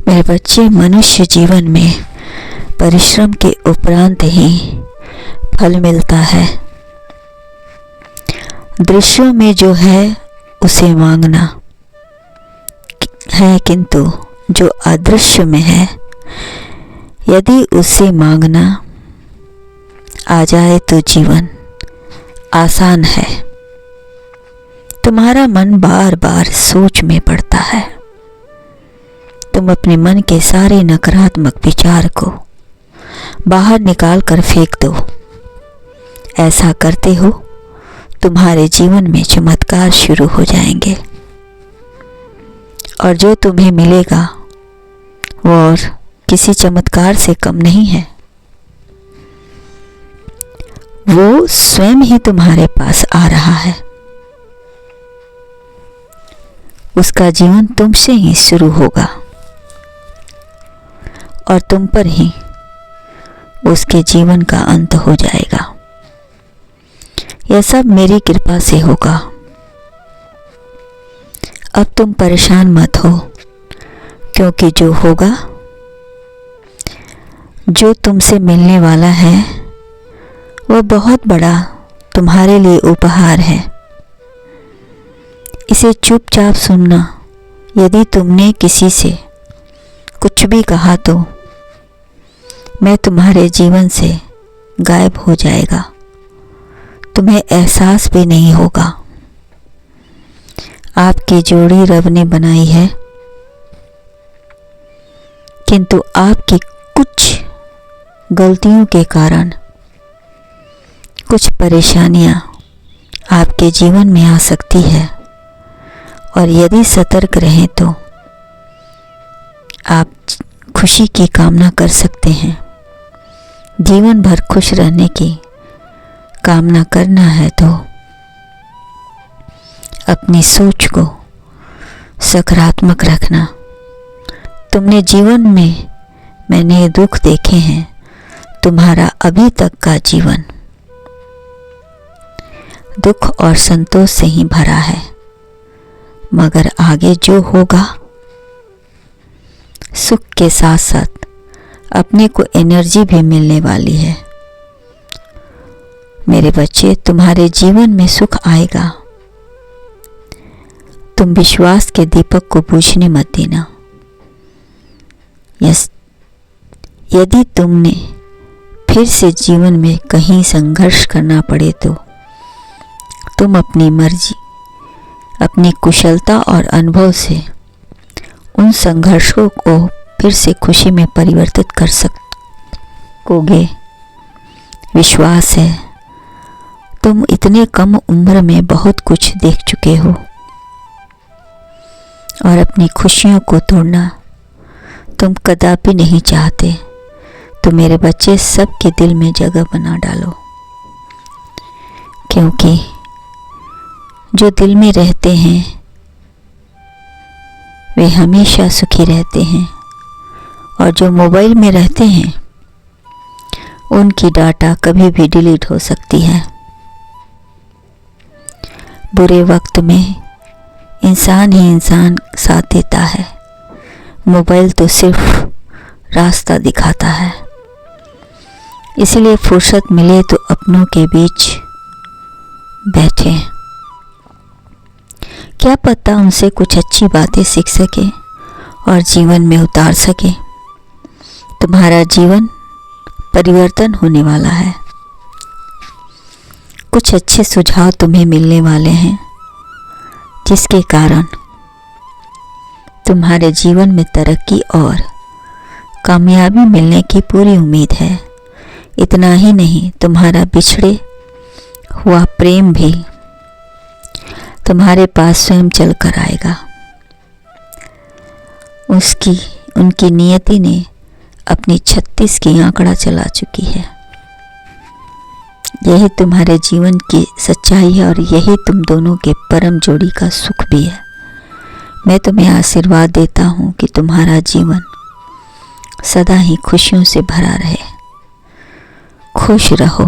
मेरे बच्चे, मनुष्य जीवन में परिश्रम के उपरांत ही फल मिलता है। दृश्यों में जो है उसे मांगना है, किंतु जो अदृश्य में है यदि उसे मांगना आ जाए तो जीवन आसान है। तुम्हारा मन बार बार सोच में पड़ता है। तुम अपने मन के सारे नकारात्मक विचार को बाहर निकाल कर फेंक दो। ऐसा करते हो तुम्हारे जीवन में चमत्कार शुरू हो जाएंगे और जो तुम्हें मिलेगा वो और किसी चमत्कार से कम नहीं है। वो स्वयं ही तुम्हारे पास आ रहा है। उसका जीवन तुमसे ही शुरू होगा और तुम पर ही उसके जीवन का अंत हो जाएगा। यह सब मेरी कृपा से होगा। अब तुम परेशान मत हो, क्योंकि जो होगा, जो तुमसे मिलने वाला है वह बहुत बड़ा तुम्हारे लिए उपहार है। इसे चुपचाप सुनना। यदि तुमने किसी से कुछ भी कहा तो मैं तुम्हारे जीवन से गायब हो जाएगा। तुम्हें एहसास भी नहीं होगा। आपकी जोड़ी रब ने बनाई है, किंतु आपकी कुछ गलतियों के कारण कुछ परेशानियां आपके जीवन में आ सकती है और यदि सतर्क रहें तो आप खुशी की कामना कर सकते हैं। जीवन भर खुश रहने की कामना करना है तो अपनी सोच को सकारात्मक रखना। तुमने जीवन में मैंने दुख देखे हैं। तुम्हारा अभी तक का जीवन दुख और संतोष से ही भरा है, मगर आगे जो होगा सुख के साथ साथ अपने को एनर्जी भी मिलने वाली है। मेरे बच्चे, तुम्हारे जीवन में सुख आएगा। तुम विश्वास के दीपक को बुझने मत देना। यदि तुमने फिर से जीवन में कहीं संघर्ष करना पड़े तो तुम अपनी मर्जी, अपनी कुशलता और अनुभव से उन संघर्षों को फिर से खुशी में परिवर्तित कर सकोगे। विश्वास है, तुम इतने कम उम्र में बहुत कुछ देख चुके हो और अपनी खुशियों को तोड़ना तुम कदापि नहीं चाहते। तो मेरे बच्चे, सबके दिल में जगह बना डालो, क्योंकि जो दिल में रहते हैं वे हमेशा सुखी रहते हैं और जो मोबाइल में रहते हैं उनकी डाटा कभी भी डिलीट हो सकती है। बुरे वक्त में इंसान ही इंसान साथ देता है। मोबाइल तो सिर्फ रास्ता दिखाता है। इसलिए फुर्सत मिले तो अपनों के बीच बैठें। क्या पता उनसे कुछ अच्छी बातें सीख सके और जीवन में उतार सके। तुम्हारा जीवन परिवर्तन होने वाला है। कुछ अच्छे सुझाव तुम्हें मिलने वाले हैं, जिसके कारण तुम्हारे जीवन में तरक्की और कामयाबी मिलने की पूरी उम्मीद है। इतना ही नहीं, तुम्हारा बिछड़े हुआ प्रेम भी तुम्हारे पास स्वयं चल कर आएगा। उनकी नियति ने अपनी 36 की आंकड़ा चला चुकी है। यही तुम्हारे जीवन की सच्चाई है और यही तुम दोनों के परम जोड़ी का सुख भी है। मैं तुम्हें आशीर्वाद देता हूँ कि तुम्हारा जीवन सदा ही खुशियों से भरा रहे। खुश रहो।